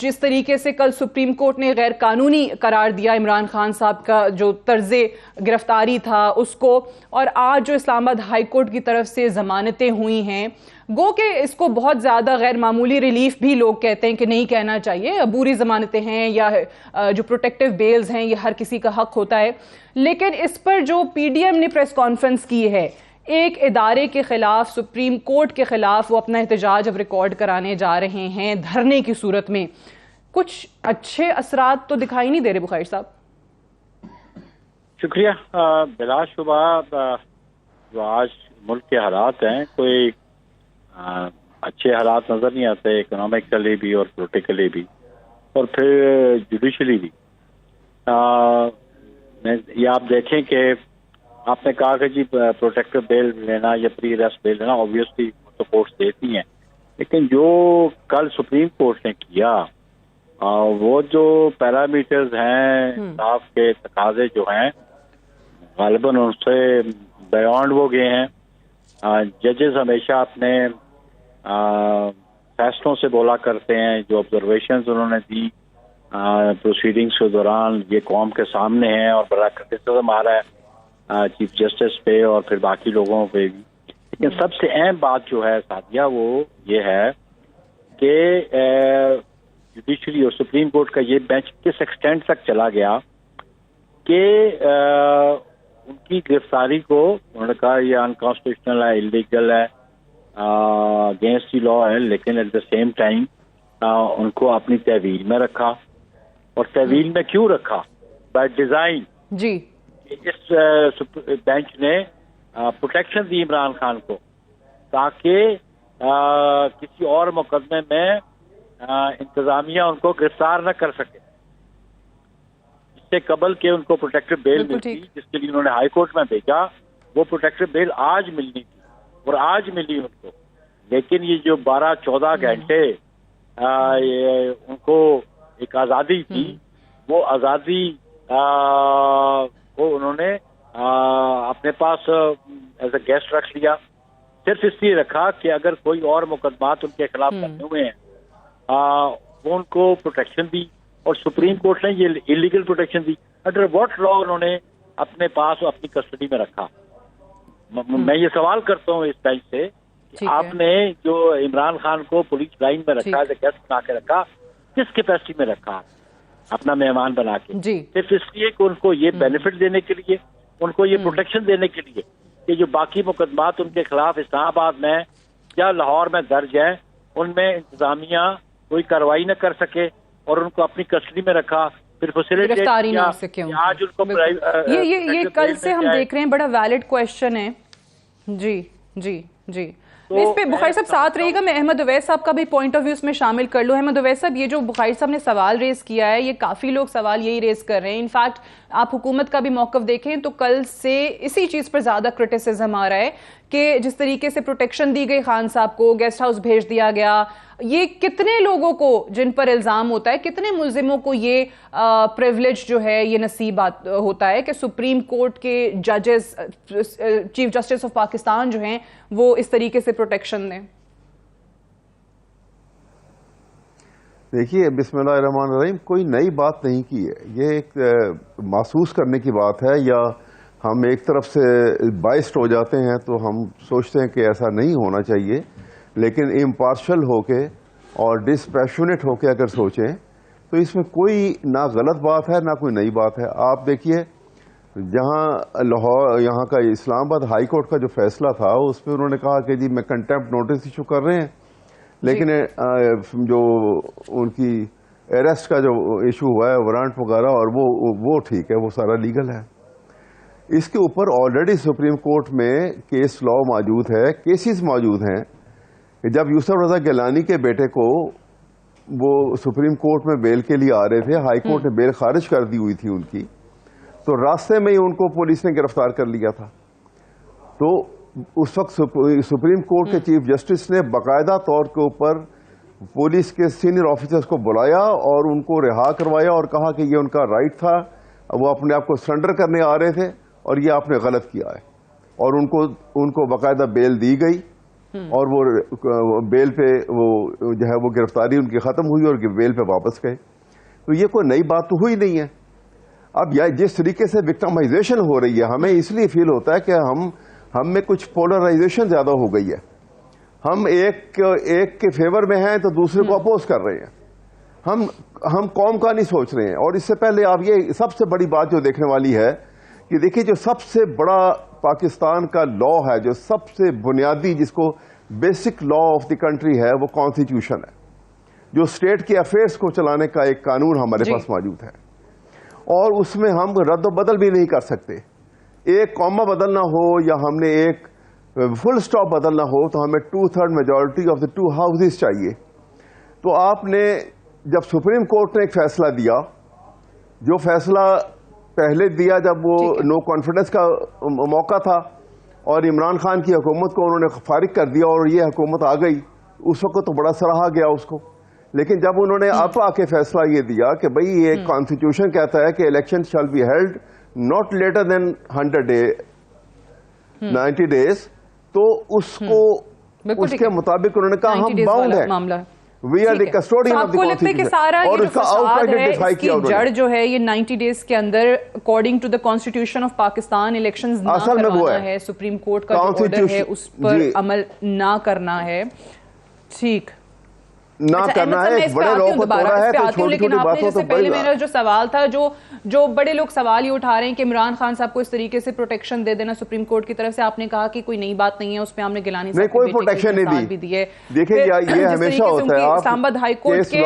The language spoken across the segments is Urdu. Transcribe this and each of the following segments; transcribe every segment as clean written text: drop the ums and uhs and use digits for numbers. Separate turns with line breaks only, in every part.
جس طریقے سے کل سپریم کورٹ نے غیر قانونی قرار دیا عمران خان صاحب کا جو طرز گرفتاری تھا اس کو، اور آج جو اسلام آباد ہائی کورٹ کی طرف سے ضمانتیں ہوئی ہیں، گو کہ اس کو بہت زیادہ غیر معمولی ریلیف بھی لوگ کہتے ہیں کہ نہیں کہنا چاہیے، عبوری ضمانتیں ہیں یا جو پروٹیکٹیو بیلز ہیں یہ ہر کسی کا حق ہوتا ہے، لیکن اس پر جو پی ڈی ایم نے پریس کانفرنس کی ہے ایک ادارے کے خلاف، سپریم کورٹ کے خلاف، وہ اپنا احتجاج اب ریکارڈ کرانے جا رہے ہیں دھرنے کی صورت میں، کچھ اچھے اثرات تو دکھائی نہیں دے رہے بخاری صاحب؟
شکریہ. بلا شبہ جو آج ملک کے حالات ہیں کوئی اچھے حالات نظر نہیں آتے، اکنامکلی بھی اور پولیٹیکلی بھی اور پھر جوڈیشلی بھی. یہ آپ دیکھیں کہ آپ نے کہا کہ جی پروٹیکٹیو بیل لینا یا پری اریسٹ بیل لینا آبویسلی تو کورٹس دیتی ہیں، لیکن جو کل سپریم کورٹ نے کیا وہ جو پیرامیٹرز ہیں انصاف کے تقاضے جو ہیں غالباً ان سے بیانڈ وہ گئے ہیں. ججز ہمیشہ اپنے فیصلوں سے بولا کرتے ہیں، جو آبزرویشنز انہوں نے دی پروسیڈنگز کے دوران یہ قوم کے سامنے ہیں اور بڑا کرٹیسزم آ رہا ہے چیف جسٹس پہ اور پھر باقی لوگوں پہ بھی. لیکن سب سے اہم بات جو ہے سعدیہ وہ یہ ہے کہ جوڈیشری اور سپریم کورٹ کا یہ بینچ کس ایکسٹینٹ تک چلا گیا کہ ان کی گرفتاری کو انہوں نے کہا یہ انکانسٹیٹیوشنل ہے، انلیگل ہے، اگینسٹ دی لا ہے، لیکن ایٹ دا سیم ٹائم ان کو اپنی تحویل میں رکھا. اور تحویل میں کیوں رکھا؟ By design.
جی
اس بینچ نے پروٹیکشن دی عمران خان کو تاکہ کسی اور مقدمے میں انتظامیہ ان کو گرفتار نہ کر سکے. اس سے قبل کہ ان کو پروٹیکٹیو بیل ملتی جس کے لیے انہوں نے ہائی کورٹ میں بھیجا، وہ پروٹیکٹیو بیل آج ملنی تھی اور آج ملی ان کو. لیکن یہ جو 12-14 گھنٹے ان کو ایک آزادی تھی، وہ آزادی کو انہوں نے اپنے پاس ایز اے گیسٹ رکھ لیا، صرف اس لیے رکھا کہ اگر کوئی اور مقدمات ان کے خلاف کرنے ہوئے ہیں وہ ان کو پروٹیکشن دی. اور سپریم کورٹ نے یہ انلیگل پروٹیکشن دی. انڈر واٹ لا انہوں نے اپنے پاس اپنی کسٹڈی میں رکھا؟ میں یہ سوال کرتا ہوں اس بینچ سے کہ آپ نے جو عمران خان کو پولیس لائن میں رکھا، ایز اے گیسٹ بنا کے رکھا، کس کیپیسٹی میں رکھا؟ اپنا مہمان بنا کے، صرف اس لیے کہ ان کو یہ بینیفٹ دینے کے لیے، ان کو یہ پروٹیکشن دینے کے لیے کہ جو باقی مقدمات ان کے خلاف اسلام آباد میں یا لاہور میں درج ہیں ان میں انتظامیہ کوئی کارروائی نہ کر سکے اور ان کو اپنی کسٹڈی میں رکھا، پھر فیسیلیٹیٹ کیا. آج ان کو
یہ کل سے ہم دیکھ رہے ہیں، بڑا ویلڈ کویشچن ہے. جی جی جی اس پہ بخاری صاحب ساتھ رہے گا، میں احمد اویس صاحب کا بھی پوائنٹ آف ویو اس میں شامل کر لوں. احمد اویس صاحب، یہ جو بخاری صاحب نے سوال ریز کیا ہے، یہ کافی لوگ سوال یہی ریز کر رہے ہیں. انفیکٹ آپ حکومت کا بھی موقف دیکھیں تو کل سے اسی چیز پر زیادہ کرٹیسزم آ رہا ہے کہ جس طریقے سے پروٹیکشن دی گئی خان صاحب کو، گیسٹ ہاؤس بھیج دیا گیا، یہ کتنے لوگوں کو جن پر الزام ہوتا ہے، کتنے ملزموں کو یہ پریولیج جو ہے یہ نصیب ہوتا ہے کہ سپریم کورٹ کے ججز، چیف جسٹس آف پاکستان جو ہیں وہ اس طریقے سے پروٹیکشن دیں؟
دیکھیے، بسم اللہ الرحمن الرحیم، کوئی نئی بات نہیں کی ہے. یہ ایک محسوس کرنے کی بات ہے، یا ہم ایک طرف سے بائسڈ ہو جاتے ہیں تو ہم سوچتے ہیں کہ ایسا نہیں ہونا چاہیے. لیکن امپارشل ہو کے اور ڈسپیشنیٹ ہو کے اگر سوچیں تو اس میں کوئی نہ غلط بات ہے نہ کوئی نئی بات ہے. آپ دیکھیے، جہاں لاہور، یہاں کا اسلام آباد ہائی کورٹ کا جو فیصلہ تھا اس پہ انہوں نے کہا کہ جی میں کنٹیمپٹ نوٹس ایشو کر رہے ہیں، لیکن جو ان کی اریسٹ کا جو ایشو ہوا ہے، وارنٹ وغیرہ، اور وہ ٹھیک ہے، وہ سارا لیگل ہے. اس کے اوپر آلریڈی سپریم کورٹ میں کیس لا موجود ہے، کیسز موجود ہیں. جب یوسف رضا گیلانی کے بیٹے کو وہ سپریم کورٹ میں بیل کے لیے آ رہے تھے، ہائی کورٹ نے بیل خارج کر دی ہوئی تھی ان کی، تو راستے میں ہی ان کو پولیس نے گرفتار کر لیا تھا. تو اس وقت سپریم کورٹ کے چیف جسٹس نے باقاعدہ طور کے اوپر پولیس کے سینئر آفیسرز کو بلایا اور ان کو رہا کروایا اور کہا کہ یہ ان کا رائٹ تھا، وہ اپنے آپ کو سرنڈر کرنے آ رہے تھے اور یہ آپ نے غلط کیا ہے. اور ان کو باقاعدہ بیل دی گئی اور وہ بیل پہ وہ جو ہے وہ گرفتاری ان کی ختم ہوئی اور بیل پہ واپس گئے. تو یہ کوئی نئی بات تو ہوئی نہیں ہے. اب جس طریقے سے وکٹمائزیشن ہو رہی ہے ہمیں اس لیے فیل ہوتا ہے کہ ہم میں کچھ پولرائزیشن زیادہ ہو گئی ہے. ہم ایک کے فیور میں ہیں تو دوسرے کو اپوز کر رہے ہیں. ہم قوم کا نہیں سوچ رہے ہیں. اور اس سے پہلے آپ یہ سب سے بڑی بات جو دیکھنے والی ہے کہ دیکھیے جو سب سے بڑا پاکستان کا لا ہے, جو سب سے بنیادی جس کو basic law of the country ہے, وہ کانسٹیٹیوشن ہے, جو اسٹیٹ کے افیئرس کو چلانے کا ایک قانون ہمارے پاس موجود ہے. اور اس میں ہم رد و بدل بھی نہیں کر سکتے. ایک کوما بدلنا ہو یا ہم نے ایک فل سٹاپ بدلنا ہو تو ہمیں 2/3 میجورٹی آف دی 2 ہاؤسز چاہیے. تو آپ نے جب سپریم کورٹ نے ایک فیصلہ دیا, جو فیصلہ پہلے دیا جب وہ نو کانفیڈنس کا موقع تھا اور عمران خان کی حکومت کو انہوں نے فارغ کر دیا اور یہ حکومت آ گئی, اس وقت تو بڑا سراہا گیا اس کو. لیکن جب انہوں نے اب آ کے فیصلہ یہ دیا کہ بھئی یہ کانسٹیٹیوشن کہتا ہے کہ election shall be held not later than 90 days, تو اس کو اس کے مطابق انہوں نے کہا ہم باؤنڈ ہیں, we are the custodian of the constitution. اور اس کا آؤٹ رائٹ ڈیفائی کیا انہوں نے.
جڑ جو ہے یہ 90 days کے اندر according to the constitution of Pakistan elections نہ کروانا ہے. سپریم کورٹ کا جو آرڈر ہے اس پر عمل نہ کرنا ہے. ٹھیک
نہ کرنا ہے, ایک بڑے لوگوں کو توڑا ہے تو چھوٹی چھوٹی باتوں تو
پہلے میرا جو سوال تھا, جو بڑے لوگ سوال یہ اٹھا رہے ہیں کہ عمران خان صاحب کو اس طریقے سے پروٹیکشن دے دینا سپریم کورٹ کی طرف سے, آپ نے کہا کہ کوئی نئی بات نہیں ہے, اس پہ ہم نے گیلانی صاحب
کوئی پروٹیکشن نہیں دی ہے. دیکھیں یہ ہمیشہ ہوتا ہے,
اسلام آباد ہائی کورٹ کے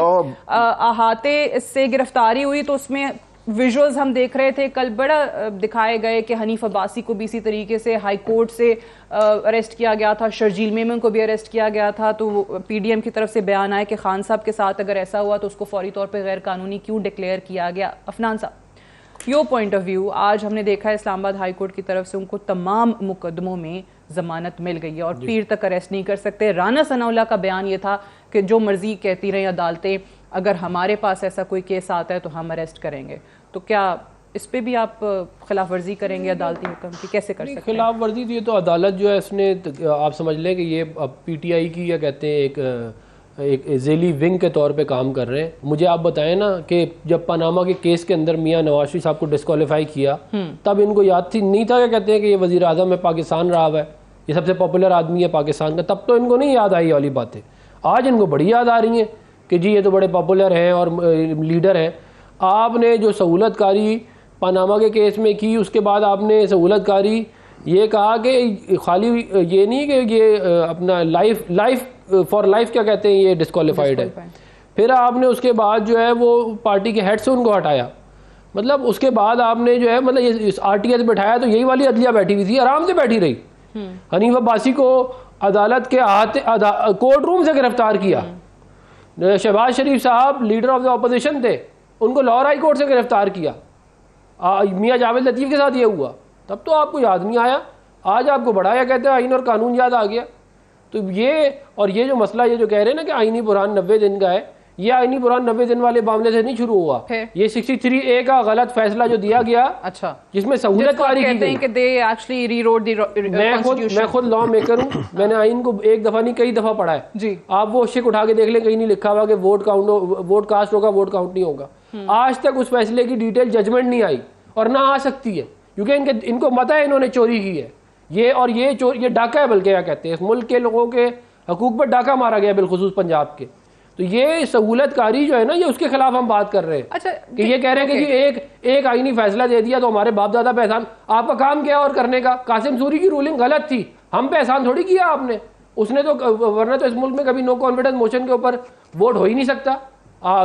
احاطے سے گرفتاری ہوئی تو اس میں ویژولز ہم دیکھ رہے تھے کل, بڑا دکھائے گئے کہ حنیف عباسی کو بھی اسی طریقے سے ہائی کورٹ سے اریسٹ کیا گیا تھا, شرجیل میمن کو بھی اریسٹ کیا گیا تھا. تو پی ڈی ایم کی طرف سے بیان آئے کہ خان صاحب کے ساتھ اگر ایسا ہوا تو اس کو فوری طور پہ غیر قانونی کیوں ڈکلیئر کیا گیا. عفنان صاحب, یور پوائنٹ آف ویو. آج ہم نے دیکھا ہے اسلام آباد ہائی کورٹ کی طرف سے ان کو تمام مقدموں میں ضمانت مل گئی ہے اور پیر تک اریسٹ نہیں کر سکتے. رانا ثناء اللہ کا بیان یہ تھا کہ جو مرضی کہتی رہیں عدالتیں, اگر ہمارے پاس ایسا کوئی کیس آتا ہے تو ہم اریسٹ کریں گے. تو کیا اس پہ بھی آپ خلاف ورزی کریں گے عدالتی حکم کی, کیسے کر سکتے ہیں؟
خلاف ورزی تو یہ تو عدالت جو ہے اس نے, آپ سمجھ لیں کہ یہ پی ٹی آئی کی یا کہتے ہیں ایک ذیلی ونگ کے طور پہ کام کر رہے ہیں. مجھے آپ بتائیں نا کہ جب پاناما کے کیس کے اندر میاں نواز شریف صاحب کو ڈسکوالیفائی کیا تب ان کو یاد نہیں تھا کہ کہتے ہیں کہ یہ وزیر اعظم ہے پاکستان رہا ہے, یہ سب سے پاپولر آدمی ہے پاکستان کا, تب تو ان کو نہیں یاد آئی والی باتیں. آج ان کو بڑی یاد آ رہی ہیں کہ جی یہ تو بڑے پاپولر ہیں اور لیڈر ہیں. آپ نے جو سہولت کاری پاناما کے کیس میں کی, اس کے بعد آپ نے سہولت کاری یہ کہا کہ خالی یہ نہیں کہ یہ اپنا لائف فار لائف کیا کہتے ہیں یہ ڈسکوالیفائڈ ہے. پھر آپ نے اس کے بعد جو ہے وہ پارٹی کے ہیڈ سے ان کو ہٹایا. مطلب اس کے بعد آپ نے جو ہے مطلب اس آر ٹی ایس بٹھایا تو یہی والی عدلیہ بیٹھی ہوئی تھی, آرام سے بیٹھی رہی. حنیف عباسی کو عدالت کے کورٹ روم سے گرفتار کیا. شہباز شریف صاحب لیڈر آف دا اپوزیشن تھے, ان کو لاہور ہائی کورٹ سے گرفتار کیا. میاں جاوید لطیف کے ساتھ یہ ہوا, تب تو آپ کو یاد نہیں آیا. آج آپ کو بڑھایا کہتے ہیں آئین اور قانون یاد آ گیا. تو یہ جو مسئلہ یہ جو کہہ رہے ہیں نا کہ آئینی بحران 90 دن کا ہے, یہ آئینی بحران 90 دن والے معاملے سے نہیں شروع ہوا. یہ 63A کا غلط فیصلہ جو دیا گیا, اچھا, جس میں سہولت کاری کی گئی. میں خود لا میکر ہوں, میں نے آئین کو ایک دفعہ نہیں کئی دفعہ پڑھا ہے جی. آپ وہ شک اٹھا کے دیکھ لیں, کہیں نہیں لکھا ہوا کہ ووٹ کاسٹ ہوگا ووٹ کاؤنٹ نہیں ہوگا. آج تک اس فیصلے کی ڈیٹیل ججمنٹ نہیں آئی اور نہ آ سکتی ہے, کیونکہ ان کو مت ہے انہوں نے چوری کی ہے یہ ڈاکہ ہے, بلکہ کیا کہتے ہیں اس ملک کے لوگوں کے حقوق پر ڈاکہ مارا گیا, بالخصوص پنجاب کے. تو یہ سہولت کاری جو ہے نا, یہ اس کے خلاف ہم بات کر رہے ہیں. اچھا, کہ یہ کہہ رہے ہیں کہ جی ایک آئینی فیصلہ دے دیا تو ہمارے باپ دادا پہ احسان. آپ کا کام کیا اور کرنے کا؟ قاسم سوری کی رولنگ غلط تھی, ہم پہ احسان تھوڑی کیا آپ نے. اس نے تو, ورنہ تو اس ملک میں کبھی نو کانفیڈنس موشن کے اوپر ووٹ ہو ہی نہیں سکتا.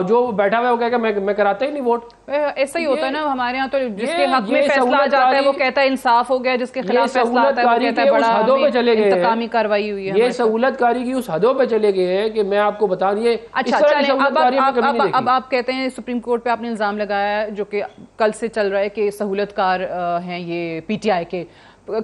جو بیٹھا ہوا ہے وہ کہے کہ میں کراتا ہی نہیں ووٹ.
ایسا ہی ہوتا ہے نا ہمارے ہاں, تو جس کے حق میں فیصلہ آ جاتا ہے وہ کہتا ہے انصاف ہو گیا, جس کے خلاف فیصلہ آتا ہے وہ کہتا ہے بڑا انتقامی کارروائی ہوئی ہے.
یہ سہولت کاری کی اس حدوں پہ چلے گئے ہیں کہ میں آپ کو بتا دیے.
اچھا, اب آپ کہتے ہیں سپریم کورٹ پہ آپ نے الزام لگایا ہے جو کہ کل سے چل رہا ہے کہ سہولت کار ہیں یہ پی ٹی آئی کے.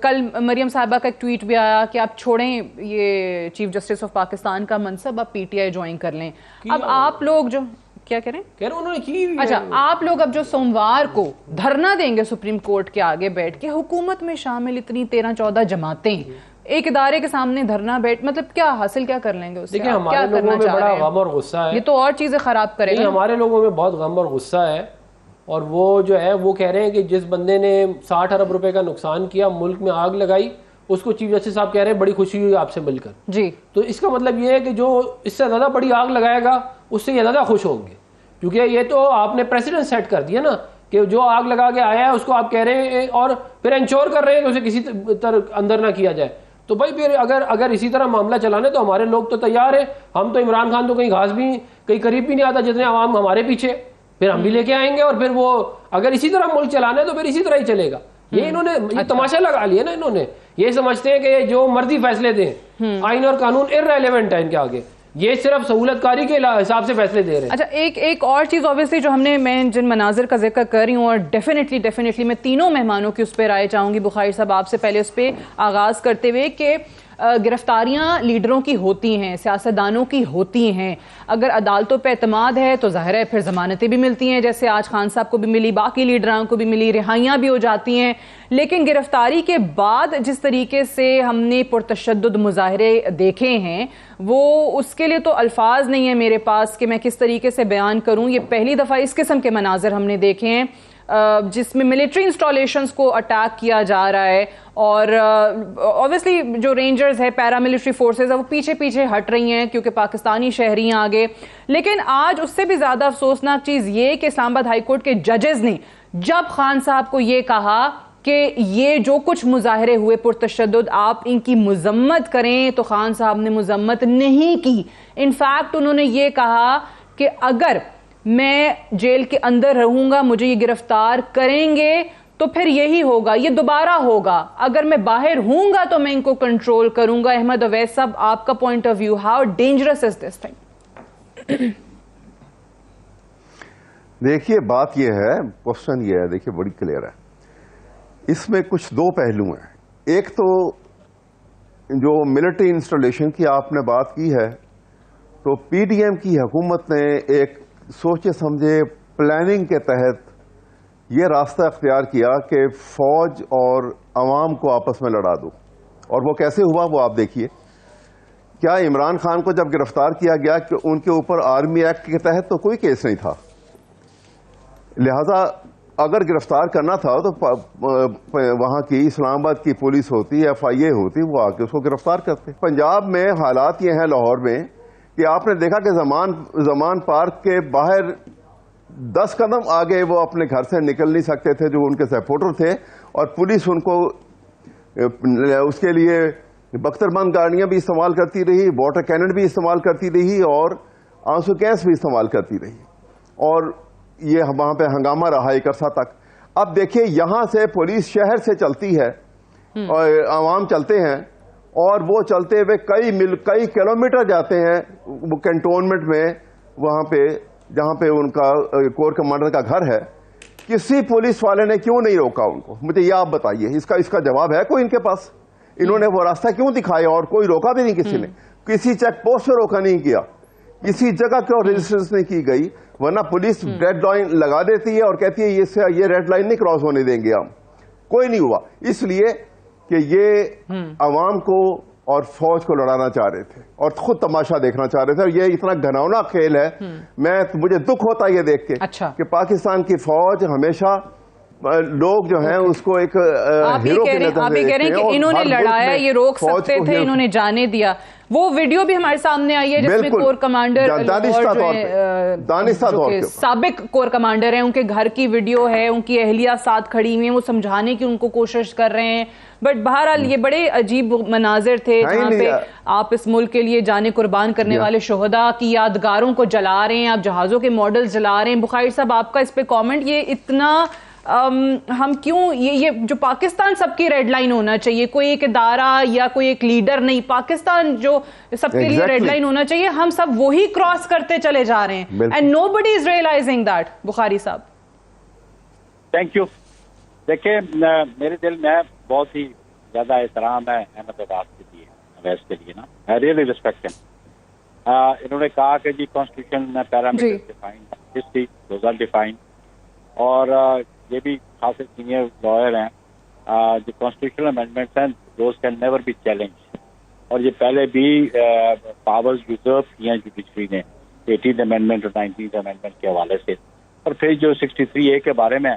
کل مریم صاحبہ کا ایک ٹویٹ بھی آیا کہ آپ چھوڑیں یہ چیف جسٹس آف پاکستان کا منصب, آپ پی ٹی آئی جوائن کر لیں. اب آپ لوگ جو کیا کریں,
انہوں نے کی,
اچھا, آپ لوگ اب جو سوموار کو دھرنا دیں گے سپریم کورٹ کے آگے بیٹھ کے, حکومت میں شامل اتنی 13-14 جماعتیں, ایک ادارے کے سامنے دھرنا بیٹھ مطلب کیا حاصل کیا کر لیں گے اس سے؟
دیکھیں ہمارے لوگوں میں بڑا غم اور غصہ ہے,
یہ تو اور چیزیں خراب کرے گا.
ہمارے لوگوں میں بہت غم اور غصہ ہے, اور وہ جو ہے وہ کہہ رہے ہیں کہ جس بندے نے 60 ارب روپے کا نقصان کیا, ملک میں آگ لگائی, اس کو چیف جسٹس صاحب کہہ رہے ہیں بڑی خوشی ہوئی آپ سے مل کر.
جی
تو اس کا مطلب یہ ہے کہ جو اس سے زیادہ بڑی آگ لگائے گا اس سے یہ زیادہ خوش ہوں گے, کیونکہ یہ تو آپ نے پریسیڈنٹ سیٹ کر دیا نا کہ جو آگ لگا کے آیا ہے اس کو آپ کہہ رہے ہیں اور پھر انشور کر رہے ہیں کہ اسے کسی طرح اندر نہ کیا جائے. تو بھائی پھر اگر اسی طرح معاملہ چلانے تو ہمارے لوگ تو تیار ہیں, ہم تو عمران خان تو کہیں گھاس بھی کہیں قریب بھی نہیں آتا جتنے عوام ہمارے پیچھے, پھر ہم بھی لے کے آئیں گے, اور پھر وہ اگر اسی طرح ملک چلانا ہے تو پھر اسی طرح ہی چلے گا. یہ انہوں نے یہ تماشا لگا لیا نا, انہوں نے یہ سمجھتے ہیں کہ جو مرضی فیصلے دیں, آئین اور قانون ارریلیونٹ ہے ان کے آگے, یہ صرف سہولت کاری کے حساب سے فیصلے دے رہے ہیں.
اچھا ایک اور چیز اوبیسلی جو میں جن مناظر کا ذکر کر رہی ہوں, اور ڈیفینیٹلی میں تینوں مہمانوں کی اس پہ رائے چاہوں گی. بخاری صاحب آپ سے پہلے اس پہ آغاز کرتے ہوئے کہ گرفتاریاں لیڈروں کی ہوتی ہیں, سیاستدانوں کی ہوتی ہیں, اگر عدالتوں پہ اعتماد ہے تو ظاہر ہے پھر ضمانتیں بھی ملتی ہیں, جیسے آج خان صاحب کو بھی ملی, باقی لیڈران کو بھی ملی, رہائیاں بھی ہو جاتی ہیں. لیکن گرفتاری کے بعد جس طریقے سے ہم نے پرتشدد مظاہرے دیکھے ہیں, وہ اس کے لیے تو الفاظ نہیں ہے میرے پاس کہ میں کس طریقے سے بیان کروں. یہ پہلی دفعہ اس قسم کے مناظر ہم نے دیکھے ہیں جس میں ملٹری انسٹالیشنز کو اٹیک کیا جا رہا ہے, اور اوبیسلی جو رینجرز ہے, پیراملٹری فورسز ہے, وہ پیچھے ہٹ رہی ہیں کیونکہ پاکستانی شہری ہیں آگے. لیکن آج اس سے بھی زیادہ افسوسناک چیز یہ کہ اسلام آباد ہائی کورٹ کے ججز نے جب خان صاحب کو یہ کہا کہ یہ جو کچھ مظاہرے ہوئے پرتشدد آپ ان کی مذمت کریں, تو خان صاحب نے مذمت نہیں کی. انفیکٹ انہوں نے یہ کہا کہ اگر میں جیل کے اندر رہوں گا, مجھے یہ گرفتار کریں گے تو پھر یہی ہوگا, یہ دوبارہ ہوگا, اگر میں باہر ہوں گا تو میں ان کو کنٹرول کروں گا. احمد اویس صاحب, آپ کا point of view, how dangerous is this thing?
دیکھیے بات یہ ہے, کوشچن یہ ہے, دیکھیے بڑی کلیئر ہے. اس میں کچھ دو پہلو ہیں. ایک تو جو ملٹری انسٹالیشن کی آپ نے بات کی ہے, تو پی ڈی ایم کی حکومت نے ایک سوچے سمجھے پلاننگ کے تحت یہ راستہ اختیار کیا کہ فوج اور عوام کو آپس میں لڑا دو. اور وہ کیسے ہوا وہ آپ دیکھیے. کیا عمران خان کو جب گرفتار کیا گیا کہ ان کے اوپر آرمی ایکٹ کے تحت تو کوئی کیس نہیں تھا, لہذا اگر گرفتار کرنا تھا تو وہاں کی اسلام آباد کی پولیس ہوتی, ایف آئی اے ہوتی, وہ آ کے اس کو گرفتار کرتے. پنجاب میں حالات یہ ہیں لاہور میں کہ آپ نے دیکھا کہ زمان پارک کے باہر 10 قدم آگے وہ اپنے گھر سے نکل نہیں سکتے تھے جو ان کے سپورٹر تھے, اور پولیس ان کو اس کے لیے بختر بند گاڑیاں بھی استعمال کرتی رہی, واٹر کینن بھی استعمال کرتی رہی, اور آنسو گیس بھی استعمال کرتی رہی, اور یہ وہاں پہ ہنگامہ رہا ایک عرصہ تک. اب دیکھیے یہاں سے پولیس شہر سے چلتی ہے اور عوام چلتے ہیں, اور وہ چلتے ہوئے کئی کلومیٹر جاتے ہیں وہ کنٹونمنٹ میں, وہاں پہ جہاں پہ ان کا کور کمانڈر کا گھر ہے. کسی پولیس والے نے کیوں نہیں روکا ان کو؟ مجھے یہ آپ بتائیے, اس کا جواب ہے کوئی ان کے پاس؟ انہوں نے وہ راستہ کیوں دکھایا اور کوئی روکا بھی نہیں کسی نے؟ کسی چیک پوسٹ پہ روکا نہیں کیا, کسی جگہ کیوں رجسٹریشن نہیں کی گئی؟ ورنہ پولیس ریڈ لائن لگا دیتی ہے اور کہتی ہے یہ ریڈ لائن نہیں کراس ہونے دیں گے ہم. کوئی نہیں ہوا, اس لیے کہ یہ عوام کو اور فوج کو لڑانا چاہ رہے تھے اور خود تماشا دیکھنا چاہ رہے تھے. اور یہ اتنا گھناؤنا کھیل ہے, مجھے دکھ ہوتا ہے یہ دیکھ کے کہ پاکستان کی فوج ہمیشہ لوگ جو ہیں اس کو ایک ہیرو کی نظر سے دیکھتے ہیں, اور
انہوں نے لڑایا, یہ روک سکتے تھے, انہوں نے جانے دیا. وہ ویڈیو بھی ہمارے سامنے آئی ہے جس میں کور کمانڈر سابق کور کمانڈر ہیں, ان کے گھر کی ویڈیو ہے, ان کی اہلیہ ساتھ کھڑی ہوئی ہیں, وہ سمجھانے کی ان کو کوشش کر رہے ہیں. بٹ بہرحال یہ بڑے عجیب مناظر تھے جہاں پہ آپ اس ملک کے لیے جانیں قربان کرنے والے شہداء کی یادگاروں کو جلا رہے ہیں, آپ جہازوں کے ماڈل جلا رہے ہیں. بخاری صاحب آپ کا اس پہ کامنٹ, یہ اتنا ہم کیوں, یہ جو پاکستان سب کی ریڈ لائن ہونا چاہیے, کوئی ایک ادارہ یا کوئی ایک لیڈر نہیں, پاکستان جو سب کے لیے ریڈ لائن ہونا چاہیے, ہم سب وہی کراس کرتے چلے جا رہے ہیں. And nobody is realising that. Bukhari صاحب
تھینک یو. دیکھیں میرے دل میں بہت ہی زیادہ احترام ہے احمد عباس کے لیے, اویس کے لیے نا, آئی ریئلی ریسپیکٹ ہم. انہوں نے کہا کہ جی کانسٹیٹیوشن میں parameter define, history those are define, اور یہ بھی خاصے سینئر لائر ہیں, جو کانسٹیٹیوشنل امینڈمنٹس ہیں those can never be challenge, اور یہ پہلے بھی پاورز ریزرو کی ہیں جوڈیشری نے 18th امینڈمنٹ اور 19th امینڈمنٹ کے حوالے سے. اور پھر جو 63A کے بارے میں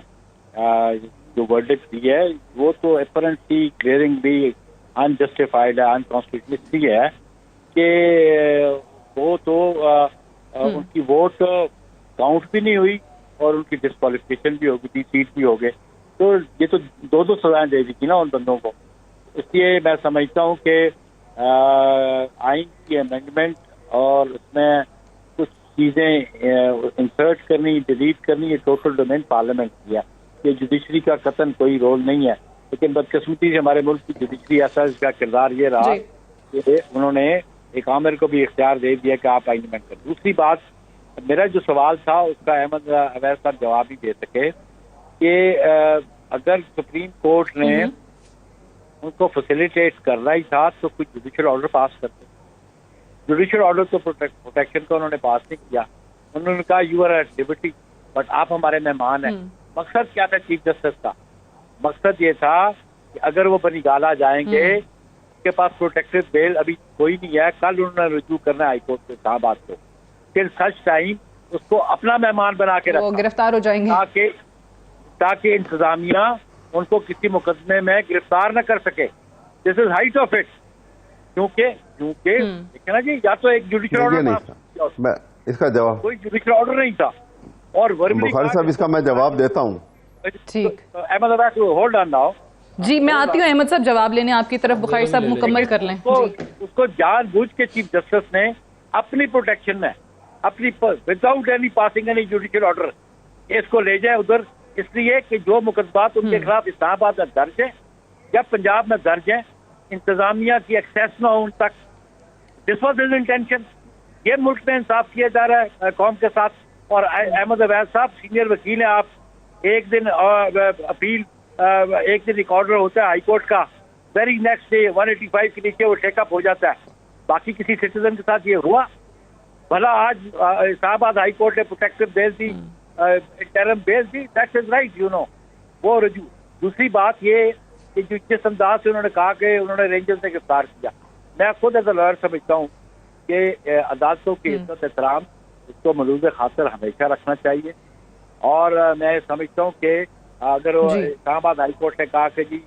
جو ورڈکٹ دی ہے وہ تو اپرنٹلی کلیئرنگلی انجسٹیفائڈ ہے، انکانسٹیٹیوشنل ہے کہ وہ تو ان کی ووٹ کاؤنٹ بھی نہیں ہوئی اور ان کی ڈسکوالیفکیشن بھی ہوگی تھی، سیٹ بھی ہو گئے. تو یہ تو دو سزائیں دے دی تھی نا ان بندوں کو. اس لیے میں سمجھتا ہوں کہ آئین کی امینڈمنٹ اور اس میں کچھ چیزیں انسرٹ کرنی، ڈیلیٹ کرنی، یہ ٹوٹل ڈومین پارلیمنٹ کی ہے. یہ جوڈیشری کا قطعاً کوئی رول نہیں ہے، لیکن بدقسمتی سے ہمارے ملک کی جوڈیشری ایسا اس کا کردار یہ رہا کہ انہوں نے ایک عامر کو بھی اختیار دے دیا کہ آپ آئین امینڈ کریں. دوسری بات، میرا جو سوال تھا اس کا احمد اویس صاحب جواب ہی دے سکے کہ اگر سپریم کورٹ نے ان کو فیسیلیٹیٹ کرنا ہی تھا تو کوئی جوڈیشل آرڈر پاس کرتے. جوڈیشل آرڈر تو پروٹیکشن کا انہوں نے پاس نہیں کیا. انہوں نے کہا you are at liberty but آپ ہمارے مہمان ہیں. مقصد کیا تھا چیف جسٹس کا؟ مقصد یہ تھا کہ اگر وہ بنی گالا جائیں گے، اس کے پاس پروٹیکٹیو بیل ابھی کوئی نہیں ہے، کل انہوں نے رجوع کرنا ہے ہائی کورٹ کے صاحبات کو، پھر سچ ٹائم اس کو اپنا مہمان بنا کے رکھا،
گرفتار ہو جائیں گے
تاکہ انتظامیہ ان کو کسی مقدمے میں گرفتار نہ کر سکے. دس از ہائٹ آف اٹ. کیونکہ دیکھیں نا جی، یا تو ایک جوڈیشل آرڈر،
میں اس کا جواب،
کوئی جوڈیشل آرڈر نہیں تھا. اور
بخاری صاحب اس کا میں جواب دیتا ہوں.
ٹھیک،
احمد عباس ہولڈ آن ناؤ.
جی میں آتی ہوں احمد صاحب جواب لینے آپ کی طرف. بخاری صاحب مکمل کر لیں.
اس کو جان بوجھ کے چیف جسٹس نے اپنی پروٹیکشن میں اپنی without any passing any judicial order اس کو لے جائے ادھر، اس لیے کہ جو مقدمات ان کے خلاف اسلام آباد میں درج ہیں یا پنجاب میں درج ہیں، انتظامیہ کی ایکسیس نہ ہو ان تک. This was his intention. یہ ملک میں انصاف کیا جا رہا ہے قوم کے ساتھ. اور احمد اویس صاحب سینئر وکیل ہیں، آپ ایک دن اپیل، ایک دن ایک آرڈر ہوتا ہے ہائی کورٹ کا، ویری نیکسٹ ڈے 185 کے نیچے وہ ٹیک اپ ہو جاتا ہے. باقی کسی سٹیزن کے ساتھ یہ ہوا؟ بھلا آج اسلام آباد ہائی کورٹ نے پروٹیکٹیو بیل دی، انٹرم بیل دی، that is right, you know, وہ رجوع. دوسری بات یہ کہ جس انداز سے انہوں نے کہا کہ انہوں نے رینجرز نے گرفتار کیا، میں خود ایز اے لائر سمجھتا ہوں کہ عدالتوں کی عزت احترام اس کو ملوز خاطر ہمیشہ رکھنا چاہیے. اور میں سمجھتا ہوں کہ اگر اسلام آباد ہائی کورٹ نے کہا کہ جی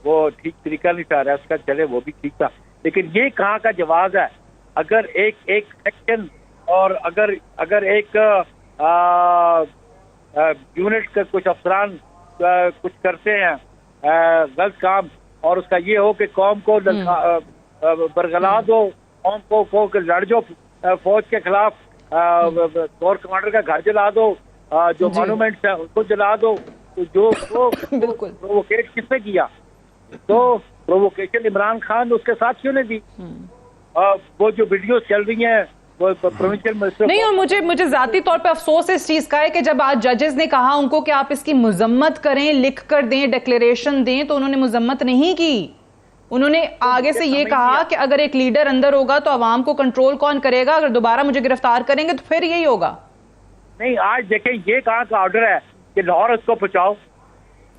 وہ ٹھیک طریقہ نہیں تھا اریسٹ کا، چلے وہ بھی ٹھیک تھا، لیکن یہ کہاں کا جواز ہے؟ اگر ایک سیکشن اور اگر ایک یونٹ کے کچھ افسران کچھ کرتے ہیں غلط کام، اور اس کا یہ ہو کہ قوم کو برگلا دو، قوم کو لڑ جو فوج کے خلاف، کور کمانڈر کا گھر جلا دو، جو مانومنٹس ہیں ان کو جلا دو، تو جو پرووکیٹ کس نے کیا؟ تو پرووکیشن عمران خان نے اس کے ساتھ کیوں نہیں دی؟ وہ جو ویڈیوز چل رہی ہیں وہ پروونشل منسٹر
نہیں. اور مجھے ذاتی طور پہ افسوس اس چیز کا ہے کہ جب آج ججز نے کہا ان کو کہ آپ اس کی مذمت کریں، لکھ کر دیں، ڈکلیریشن دیں، تو انہوں نے مذمت نہیں کی. انہوں نے آگے سے یہ کہا کہ اگر ایک لیڈر اندر ہوگا تو عوام کو کنٹرول کون کرے گا؟ اگر دوبارہ مجھے گرفتار کریں گے تو پھر یہی ہوگا.
نہیں، آج دیکھیں یہ کہاں کا آرڈر ہے کہ لاہور اس کو پہنچاؤ.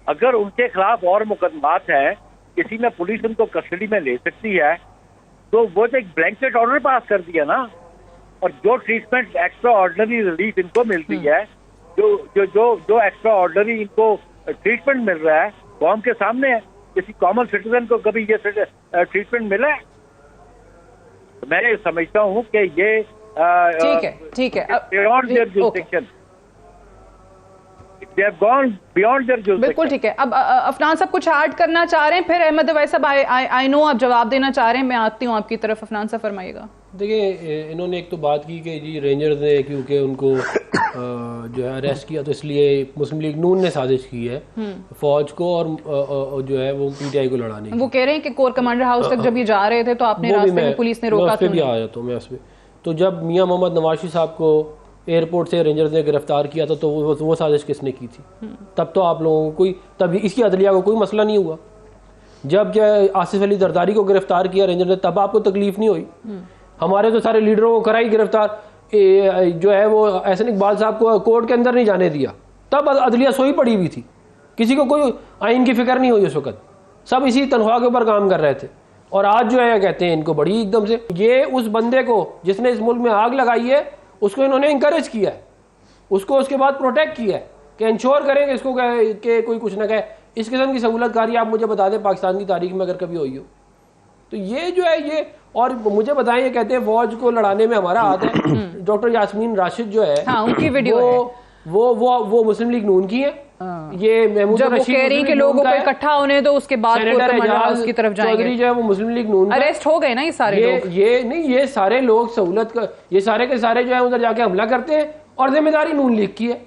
اگر ان کے خلاف اور مقدمات ہیں، کسی میں پولیس ان کو کسٹڈی میں لے سکتی ہے، تو وہ تو ایک بلینکٹ آرڈر پاس کر دیا نا. اور جو ٹریٹمنٹ ایکسٹرا آرڈنری ریلیف ان کو مل رہی ہے، جو ایکسٹرا آرڈنری ان کو ٹریٹمنٹ مل رہا ہے، قوم کے سامنے ہے. کسی کامن سٹیزن کو کبھی یہ ٹریٹمنٹ ملا ہے؟ میں سمجھتا ہوں کہ یہ
ٹھیک ہے
beyond their jurisdiction. They have gone beyond their jurisdiction.
بالکل ٹھیک ہے. اب افنان صاحب کچھ ایڈ کرنا چاہ رہے ہیں؟ پھر احمد اویس صاحب آئی نو آپ جواب دینا چاہ رہے ہیں، میں آتی ہوں آپ کی طرف. افنان صاحب فرمائیے گا.
دیکھیں انہوں نے ایک تو بات کی کہ جی رینجرز نے کیونکہ ان کو جو ہے اریسٹ کیا تو اس لیے مسلم لیگ نون نے سازش کی ہے فوج کو اور جو ہے وہ پی ٹی آئی کو لڑانے کی.
وہ کہہ رہے ہیں کہ کور کمانڈر ہاؤس تک جب یہ جا رہے تھے تو آپ نے راستے میں پولیس نے روکا.
اس پہ بھی آ جاتا ہوں میں اس پہ. تو جب میاں محمد نواز صاحب کو ایئرپورٹ سے رینجرز نے گرفتار کیا تھا تو وہ سازش کس نے کی تھی؟ تب تو آپ لوگوں کو کوئی، تب اس کی عدلیہ کو کوئی مسئلہ نہیں ہوا. جب آصف علی زرداری کو گرفتار کیا رینجر نے تب آپ کو تکلیف نہیں ہوئی. ہمارے تو سارے لیڈروں کو کرائی گرفتار، جو ہے وہ احسن اقبال صاحب کو کورٹ کے اندر نہیں جانے دیا، تب عدلیہ سوئی پڑی ہوئی تھی، کسی کو کوئی آئین کی فکر نہیں ہوئی اس وقت. سب اسی تنخواہ کے اوپر کام کر رہے تھے، اور آج جو ہے کہتے ہیں ان کو بڑی ایک دم سے، یہ اس بندے کو جس نے اس ملک میں آگ لگائی ہے اس کو انہوں نے انکریج کیا ہے، اس کو اس کے بعد پروٹیکٹ کیا ہے کہ انشور کریں کہ اس کو کہ کوئی کچھ نہ کہے. اس قسم کی سہولت کاری آپ مجھے بتا دیں پاکستان کی تاریخ میں اگر کبھی ہوئی ہو تو یہ جو ہے یہ. اور مجھے بتائیں، یہ کہتے ہیں فوج کو لڑانے میں ہمارا ہاتھ ہے. ڈاکٹر یاسمین راشد جو ہے
ان کی ویڈیو
وہ مسلم لیگ نون کی ہے. یہ محمود
جب وہ کہہ رہی کہ لوگوں کو اکٹھا ہونے دو اس کے بعد ہاؤس کی طرف جائیں
گے. جو ہے وہ مسلم لیگ نون
اریسٹ ہو گئے نا یہ سارے لوگ.
یہ نہیں، یہ سارے لوگ سہولت کا، یہ سارے کے سارے جو ہے ادھر جا کے حملہ کرتے ہیں، اور ذمہ داری نون لیگ کی ہے.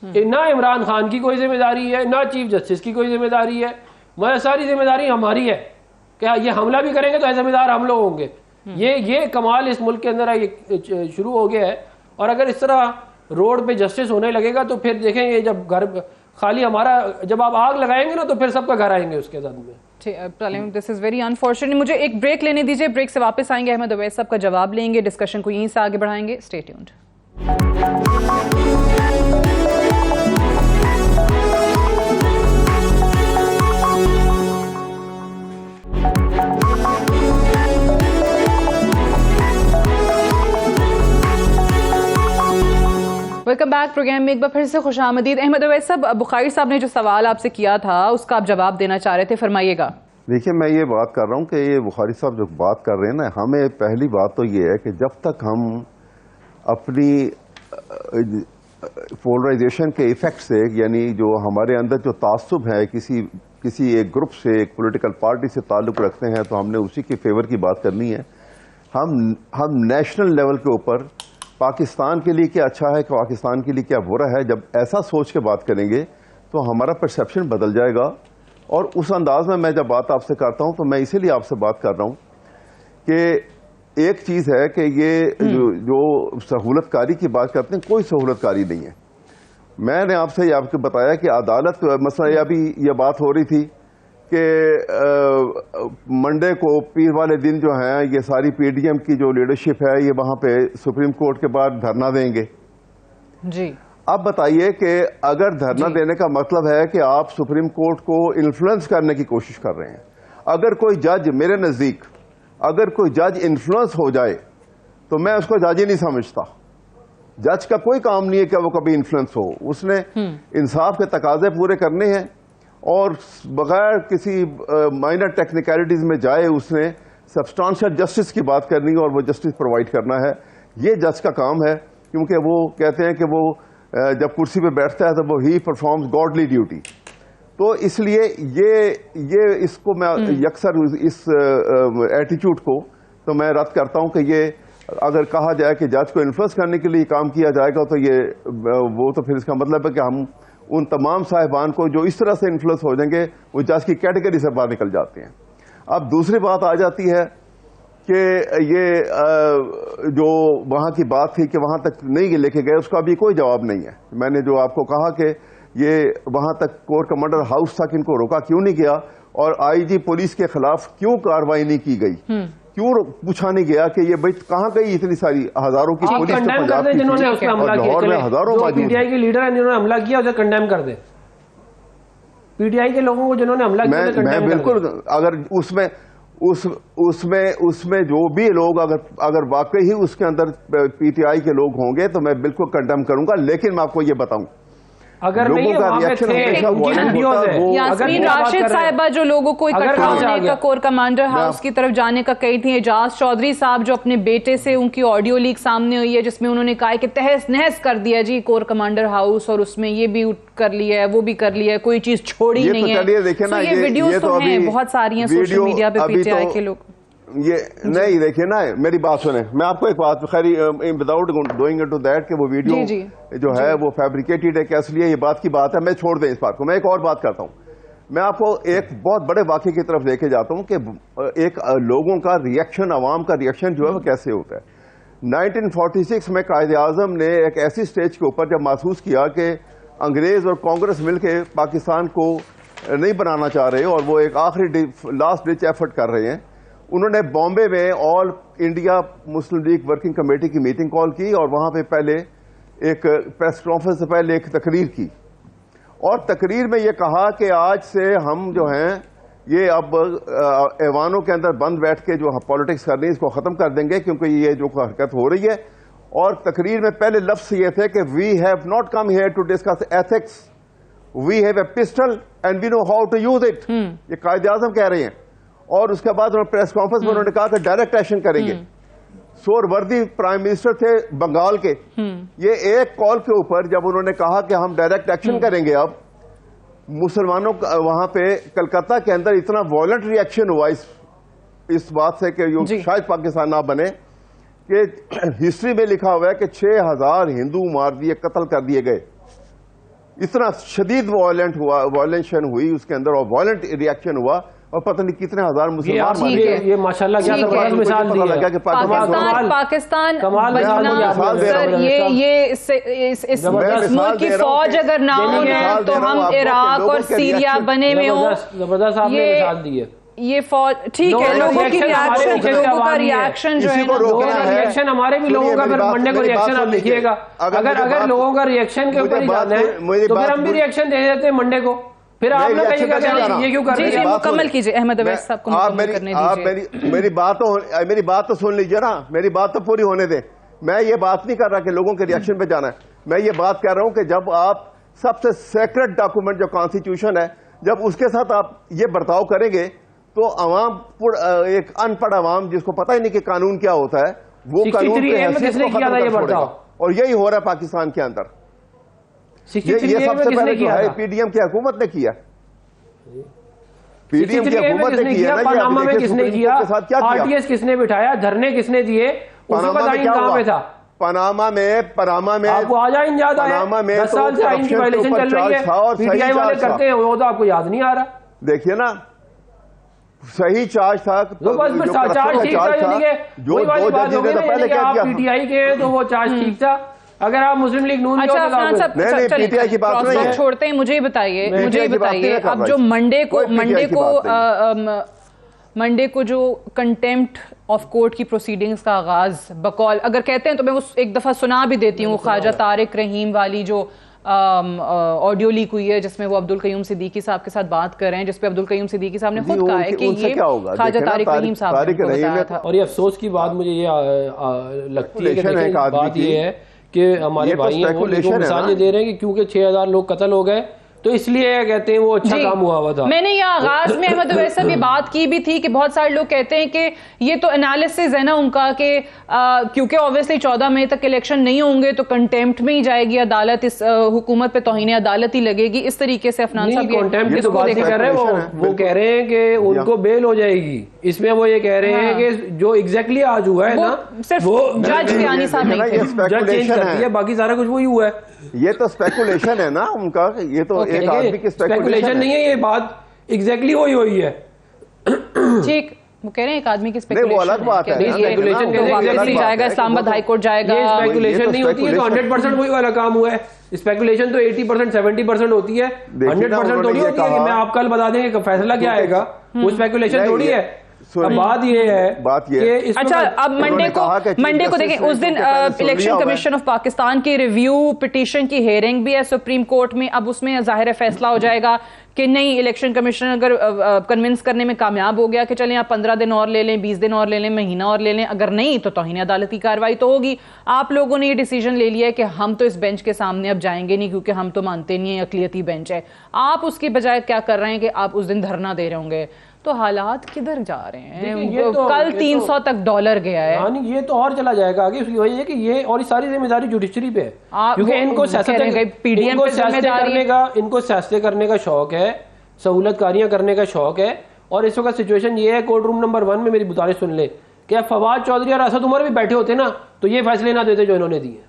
نہ عمران خان کی کوئی ذمہ داری ہے، نہ چیف جسٹس کی کوئی ذمہ داری ہے. مگر ساری ذمہ داری ہماری ہے کہ یہ حملہ بھی کریں گے تو ذمہ دار ہم لوگ ہوں گے. یہ کمال اس ملک کے اندر شروع ہو گیا ہے. اور اگر اس طرح روڈ پہ جسٹس ہونے لگے گا تو پھر دیکھیں گے جب گھر خالی ہمارا، جب آپ آگ لگائیں گے نا تو پھر سب کا گھر آئیں گے اس کے ساتھ میں.
دس از ویری انفارچونیٹ. مجھے ایک بریک لینے دیجیے، بریک سے واپس آئیں گے، احمد اویس صاحب کا جواب لیں گے، ڈسکشن کو یہیں سے آگے بڑھائیں گے. Stay tuned. Welcome back. Programme میں ایک بار پھر سے خوش آمدید. احمد اویس صاحب، بخاری صاحب نے جو سوال آپ سے کیا تھا اس کا آپ جواب دینا چاہ رہے تھے، فرمائیے گا.
دیکھیے، میں یہ بات کر رہا ہوں کہ یہ بخاری صاحب جو بات کر رہے ہیں نا، ہمیں پہلی بات تو یہ ہے کہ جب تک ہم اپنی پولرائزیشن کے ایفیکٹ سے، یعنی جو ہمارے اندر جو تعصب ہے کسی ایک گروپ سے، ایک پولیٹیکل پارٹی سے تعلق رکھتے ہیں تو ہم نے اسی کے فیور کی بات کرنی ہے. ہم نیشنل لیول کے اوپر پاکستان کے لیے کیا اچھا ہے، پاکستان کے لیے کیا برا ہے، جب ایسا سوچ کے بات کریں گے تو ہمارا پرسیپشن بدل جائے گا. اور اس انداز میں جب بات آپ سے کرتا ہوں تو میں اسی لیے آپ سے بات کر رہا ہوں کہ ایک چیز ہے کہ یہ جو سہولت کاری کی بات کرتے ہیں، کوئی سہولت کاری نہیں ہے. میں نے آپ سے آپ کو بتایا کہ عدالت مسئلہ، ابھی یہ بات ہو رہی تھی کہ منڈے کو، پیر والے دن جو ہیں، یہ ساری پی ڈی ایم کی جو لیڈرشپ ہے یہ وہاں پہ سپریم کورٹ کے بعد دھرنا دیں گے.
جی
اب بتائیے کہ اگر دھرنا دینے کا مطلب ہے کہ آپ سپریم کورٹ کو انفلوئنس کرنے کی کوشش کر رہے ہیں، اگر کوئی جج، میرے نزدیک اگر کوئی جج انفلوئنس ہو جائے تو میں اس کو جج ہی نہیں سمجھتا. جج کا کوئی کام نہیں ہے کہ وہ کبھی انفلوئنس ہو. اس نے انصاف کے تقاضے پورے کرنے ہیں اور بغیر کسی مائنر ٹیکنیکلٹیز میں جائے اس نے سبسٹانشل جسٹس کی بات کرنی ہے اور وہ جسٹس پرووائڈ کرنا ہے. یہ جج کا کام ہے، کیونکہ وہ کہتے ہیں کہ وہ جب کرسی پہ بیٹھتا ہے تو وہ ہی پرفارمز گاڈلی ڈیوٹی. تو اس لیے یہ اس کو میں یکسر اس ایٹیچیوڈ کو تو میں رد کرتا ہوں کہ یہ اگر کہا جائے کہ جج کو انفلوئنس کرنے کے لیے کام کیا جائے گا تو وہ تو پھر اس کا مطلب ہے کہ ہم ان تمام صاحبان کو جو اس طرح سے انفلوئنس ہو جائیں گے وہ جج کی کیٹیگری سے باہر نکل جاتے ہیں. اب دوسری بات آ جاتی ہے کہ یہ جو وہاں کی بات تھی کہ وہاں تک نہیں لے کے گئے، اس کا ابھی کوئی جواب نہیں ہے. میں نے جو آپ کو کہا کہ یہ وہاں تک کور کمانڈر ہاؤس تک ان کو روکا کیوں نہیں گیا، اور آئی جی پولیس کے خلاف کیوں کارروائی نہیں کی گئی، کیوں پوچھا نہیں گیا کہ یہ بھائی کہاں گئی اتنی ساری ہزاروں کی پولیس
اور لاہور میں ہزاروں پی ٹی آئی کے لیڈر ہیں جنہوں نے حملہ کیا اسے کنڈیم کر دیں. پی ٹی آئی کے لوگوں کو جنہوں نے حملہ کیا
میں بالکل، اگر اس میں جو بھی لوگ اگر واقعی ہی اس کے اندر پی ٹی آئی کے لوگ ہوں گے تو میں بالکل کنڈیم کروں گا. لیکن میں آپ کو یہ بتاؤں،
اگر
یاسمین راشد صاحبہ جو لوگوں کو اکٹھا ہونے کا کور کمانڈر ہاؤس کی طرف جانے کا کہی تھی، اعجاز چودھری صاحب جو اپنے بیٹے سے ان کی آڈیو لیک سامنے ہوئی ہے جس میں انہوں نے کہا کہ تہس نہس کر دیا جی کور کمانڈر ہاؤس، اور اس میں یہ بھی کر لیا ہے وہ بھی کر لیا ہے، کوئی چیز چھوڑی نہیں ہے. یہ ویڈیوز تو ہیں بہت ساری ہیں سوشل میڈیا پہ پی ٹی آئی کے لوگ.
یہ نہیں دیکھیں نا، میری بات سنیں، میں آپ کو ایک بات خیر وداؤٹ گوئنگ انٹو دیٹ کہ وہ ویڈیو جو ہے وہ فیبریکیٹڈ ہے کیس لیے، یہ بات کی بات ہے، میں چھوڑ دیں اس بات کو. میں ایک اور بات کرتا ہوں. میں آپ کو ایک بہت بڑے واقعے کی طرف لے کے جاتا ہوں کہ ایک لوگوں کا ریئیکشن، عوام کا ریئیکشن جو ہے وہ کیسے ہوتا ہے. 1946 میں قائد اعظم نے ایک ایسی سٹیج کے اوپر جب محسوس کیا کہ انگریز اور کانگریس مل کے پاکستان کو نہیں بنانا چاہ رہے اور وہ ایک آخری لاسٹ ڈچ ایفرٹ کر رہے ہیں، انہوں نے بامبے میں all India Muslim League working committee کی میٹنگ کال کی اور وہاں پہ پہلے ایک پریس کانفرنس سے پہلے ایک تقریر کی، اور تقریر میں یہ کہا کہ آج سے ہم جو ہیں یہ اب ایوانوں کے اندر بند بیٹھ کے جو پالیٹکس کر رہی ہے اس کو ختم کر دیں گے، کیونکہ یہ جو حرکت ہو رہی ہے. اور تقریر میں پہلے لفظ یہ تھے کہ we have not come here to discuss ethics, we have a pistol and we know how to use it. یہ قائد اعظم کہہ رہے ہیں. اور اس کے بعد پریس کانفرنس میں انہوں نے کہا کہ ڈائریکٹ ایکشن کریں گے. سور وردی پرائم منسٹر تھے بنگال کے، یہ ایک کال کے اوپر جب انہوں نے کہا کہ ہم ڈائریکٹ ایکشن کریں گے، اب مسلمانوں وہاں پہ کلکتہ کے اندر اتنا وائلنٹ ری ایکشن ہوا اس بات سے کہ شاید پاکستان نہ بنے، کہ ہسٹری میں لکھا ہوا ہے کہ 6000 ہندو مار دیے، قتل کر دیے گئے. اتنا شدید وائلنشن ہوئی اس کے اندر، اور وائلنٹ ری ایکشن ہوا، اور پتہ نہیں کتنے ہزار مسلمان مارے گئے.
یہ ماشاءاللہ کیا زبردست مثال دی ہے.
پاکستان یہ اس ملک کی فوج اگر نہ ہو تو ہم عراق اور سیریا بنے میں ہوں.
زبردست آپ نے مثال دی ہے.
یہ فوج ٹھیک ہے، لوگوں کی ریاکشن جو ہے
ریاکشن ہمارے بھی لوگوں کا، اگر منڈے کو ریاکشن آپ دیکھیے گا، اگر لوگوں کا ریاکشن کے اوپر ہی جانا ہے تو پھر ہم بھی ریاکشن دے دیتے ہیں منڈے کو. پھر آپ نے کہیے گا کہ یہ کیوں کر رہے ہیں.
مکمل کیجئے احمد اویس صاحب کو مکمل کرنے دیجئے.
میری بات تو سن لیجئے نا، میری بات تو پوری ہونے دیں. میں یہ بات نہیں کر رہا کہ لوگوں کے ریاکشن پہ جانا ہے. میں یہ بات کر رہا ہوں کہ جب آپ سب سے سیکرٹ ڈاکومنٹ جو کانسٹیٹیوشن ہے، جب اس کے ساتھ آپ یہ برتاؤ کریں گے تو عوام، ایک ان پڑھ عوام جس کو پتہ ہی نہیں کہ قانون کیا ہوتا ہے، وہ قانون کی حیثیت کو ختم کر چھوڑے گا. اور یہی ہو رہا ہے پاکستان کے اندر. یہ سب سے پہلے جو ہے پی ڈی ایم کی حکومت نے کیا. پی ڈی ایم کی حکومت نے کیا.
پاناما میں کس نے کیا؟ آر ٹی ایس کس نے بٹھایا؟ دھرنے کس نے دیے؟
پاناما میں کیا ہوا؟ پاناما میں
آپ کو آج آئین یاد آیا؟ 10 سال سے آئین کی وائلیشن چل رہی ہے، پی ٹی آئی والے کرتے ہیں، وہ تو آپ کو یاد نہیں آ رہا.
دیکھیے نا، صحیح چارج تھا.
چارج ٹھیک تھا، جو والی بات ہو گئی نا، آپ پی ٹی آئی کے ہیں تو وہ چارج ٹھیک تھا. اگر آپ مسلم لیگ نون
چھوڑتے ہیں، مجھے بتائیے اب جو منڈے کو جو کنٹیمپٹ آف کورٹ کی پروسیڈنگز کا آغاز بقول اگر کہتے ہیں تو میں اس ایک دفعہ سنا بھی دیتی ہوں. خواجہ طارق رحیم والی جو آڈیو لیک ہوئی ہے جس میں وہ عبدالقیوم صدیقی صاحب کے ساتھ بات کر رہے ہیں، جس پہ عبدالقیوم صدیقی صاحب نے خود کہا ہے کہ یہ خواجہ طارق رحیم صاحب نے بتایا تھا.
اور یہ افسوس کی بات مجھے یہ لگتی ہے کہ بات یہ ہے کہ ہمارے بھائی ہیں وہ مثال یہ دے رہے ہیں کہ کیونکہ 6000 لوگ قتل ہو گئے تو اس لیے کہتے ہیں وہ اچھا کام ہوا تھا.
میں نے یہ آغاز میں احمد اویس صاحب یہ بات کی بھی تھی کہ بہت سارے لوگ کہتے ہیں کہ یہ تو انالیسس ہے نا ان کا کہ کیونکہ اوبویسلی 14 مئی تک الیکشن نہیں ہوں گے تو کنٹیمپٹ میں ہی جائے گی عدالت، اس حکومت پہ توہین عدالت ہی لگے گی. اس طریقے سے افنان صاحب
کنٹیمپٹ کی تو بات نہیں کر رہے، وہ کہہ رہے ہیں کہ ان کو بیل ہو جائے گی. اس میں وہ یہ کہہ رہے ہیں کہ جو ایگزیکٹلی آج ہوا ہے نا،
صرف جج بیانی صاحب نہیں تھے،
جج چینج کرتی ہے، باقی سارا کچھ وہی ہوا ہے.
یہ تو اسپیکولیشن ہے نا ان کا، یہ تو ایک آدمی کی
اسپیکولیشن نہیں ہے، یہ بات ایگزیکٹلی وہی ہوئی ہے.
ٹھیک، وہ کہہ رہے ہیں ایک آدمی کی اسپیکولیشن.
وہ الگ بات ہے،
اسپیکولیشن جائے گا، اسلام آباد ہائی کورٹ جائے گا.
اسپیکولیشن نہیں ہوتی ہے تو 100% وہی والا کام ہوا ہے. اسپیکولیشن تو 80% 70% ہوتی ہے، 100% تھوڑی ہوتی ہے کہ میں آپ کل بتا دیں کہ فیصلہ کیا آئے گا. وہ اسپیکولیشن تھوڑی ہے. بات یہ ہے
اچھا اب منڈے کو دیکھیں، اس دن الیکشن کمیشن آف پاکستان کی ریویو پٹیشن کی ہیئرنگ بھی ہے سپریم کورٹ میں. اب اس میں ظاہر ہے فیصلہ ہو جائے گا کہ نہیں، الیکشن کمیشن اگر کنونس کرنے میں کامیاب ہو گیا کہ چلیں آپ 15 دن اور لے لیں، 20 دن اور لے لیں، مہینہ اور لے لیں، اگر نہیں تو توہین عدالت کی کارروائی تو ہوگی. آپ لوگوں نے یہ ڈیسیجن لے لیا ہے کہ ہم تو اس بینچ کے سامنے اب جائیں گے نہیں کیونکہ ہم تو مانتے نہیں ہیں اقلیتی بینچ ہے. آپ اس کی بجائے کیا کر رہے ہیں کہ آپ اس دن دھرنا دے رہے ہوں گے. تو حالات کدھر جا رہے ہیں؟ کل 300 تک ڈالر گیا ہے.
یہ تو اور چلا جائے گا آگے. اس کی وجہ ہے کہ یہ اور ساری ذمہ داری جوڈیشری پہ ہے، کیونکہ ان کو سیاستیں کرنے کا شوق ہے، سہولت کاریاں کرنے کا شوق ہے. اور اس وقت سچویشن یہ ہے، کورٹ روم نمبر 1 میں میری گزارش سن لے کہ فواد چودھری اور اسد عمر بھی بیٹھے ہوتے نا تو یہ فیصلے نہ دیتے جو انہوں نے دیے.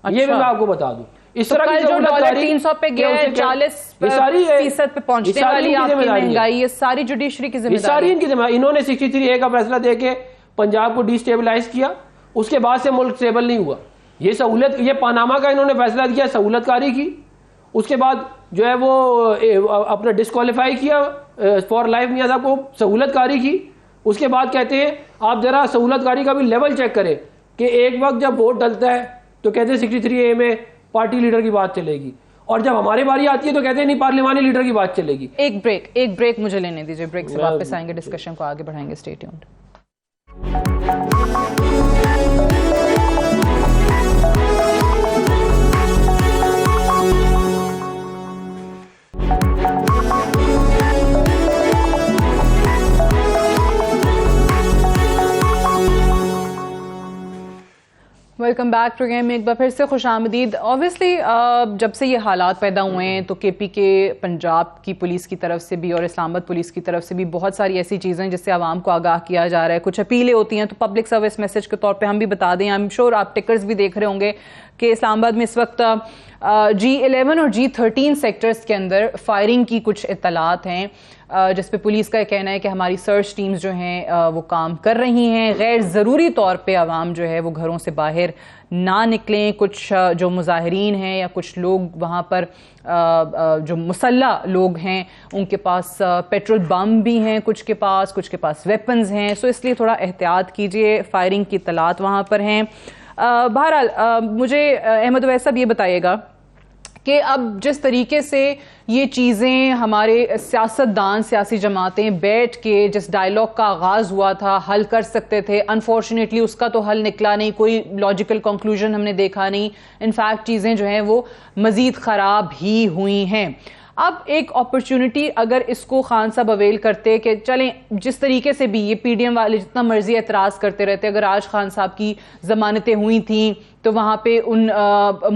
یہ بھی میں آپ کو بتا دوں. اس طرح کی
جو ڈالر 300 پہ گیا ہے 40% پہ پہنچنے والی آپ کی مہنگائی، یہ ساری جوڈیشری کی ذمہ داری،
ساری ان کی ذمہ داری. انہوں نے 63A کا فیصلہ دے کے پنجاب کو ڈی اسٹیبلائز کیا، اس کے بعد سے ملک اسٹیبل نہیں ہوا. یہ سہولت، یہ پاناما کا انہوں نے فیصلہ کیا، سہولت کاری کی. اس کے بعد جو ہے وہ اپنا ڈسکوالیفائی کیا فار لائف میاں صاحب کو، سہولت کاری کی. اس کے بعد کہتے ہیں آپ ذرا سہولت کاری کا بھی لیول چیک کریں کہ ایک وقت جب ووٹ ڈلتا ہے تو کہتے ہیں 63A میں پارٹی لیڈر کی بات چلے گی، اور جب ہماری باری آتی ہے تو کہتے ہیں نہیں پارلیمانی لیڈر کی بات چلے گی.
ایک بریک مجھے لینے دیجیے, بریک سے واپس آئیں گے, ڈسکشن کو آگے بڑھائیں گے. Stay tuned. Welcome back programme میں ایک بار پھر سے خوش آمدید. آبویسلی جب سے یہ حالات پیدا ہوئے ہیں تو کے پی کے پنجاب کی پولیس کی طرف سے بھی اور اسلام آباد پولیس کی طرف سے بھی بہت ساری ایسی چیزیں جس سے عوام کو آگاہ کیا جا رہا ہے, کچھ اپیلیں ہوتی ہیں. تو پبلک سروس میسج کے طور پہ ہم بھی بتا دیں, آئی ایم شیور آپ ٹکرز بھی دیکھ رہے ہوں گے کہ اسلام آباد میں اس وقت G11 اور G13 سیکٹرز کے اندر فائرنگ کی کچھ اطلاعات ہیں, جس پہ پولیس کا کہنا ہے کہ ہماری سرچ ٹیمز جو ہیں وہ کام کر رہی ہیں. غیر ضروری طور پہ عوام جو ہے وہ گھروں سے باہر نہ نکلیں. کچھ جو مظاہرین ہیں یا کچھ لوگ وہاں پر جو مسلح لوگ ہیں ان کے پاس پیٹرول بم بھی ہیں, کچھ کے پاس ویپنز ہیں. سو اس لیے تھوڑا احتیاط کیجئے, فائرنگ کی اطلاعات وہاں پر ہیں. بہرحال مجھے احمد اویس صاحب یہ بتائیے گا کہ اب جس طریقے سے یہ چیزیں ہمارے سیاستدان, سیاسی جماعتیں بیٹھ کے جس ڈائیلاگ کا آغاز ہوا تھا حل کر سکتے تھے, انفارچونیٹلی اس کا تو حل نکلا نہیں, کوئی لاجیکل کنکلوژن ہم نے دیکھا نہیں. انفیکٹ چیزیں جو ہیں وہ مزید خراب ہی ہوئی ہیں. اب ایک اپرچونٹی اگر اس کو خان صاحب اویل کرتے کہ چلیں جس طریقے سے بھی یہ پی ڈی ایم والے جتنا مرضی اعتراض کرتے رہتے, اگر آج خان صاحب کی ضمانتیں ہوئی تھیں تو وہاں پہ ان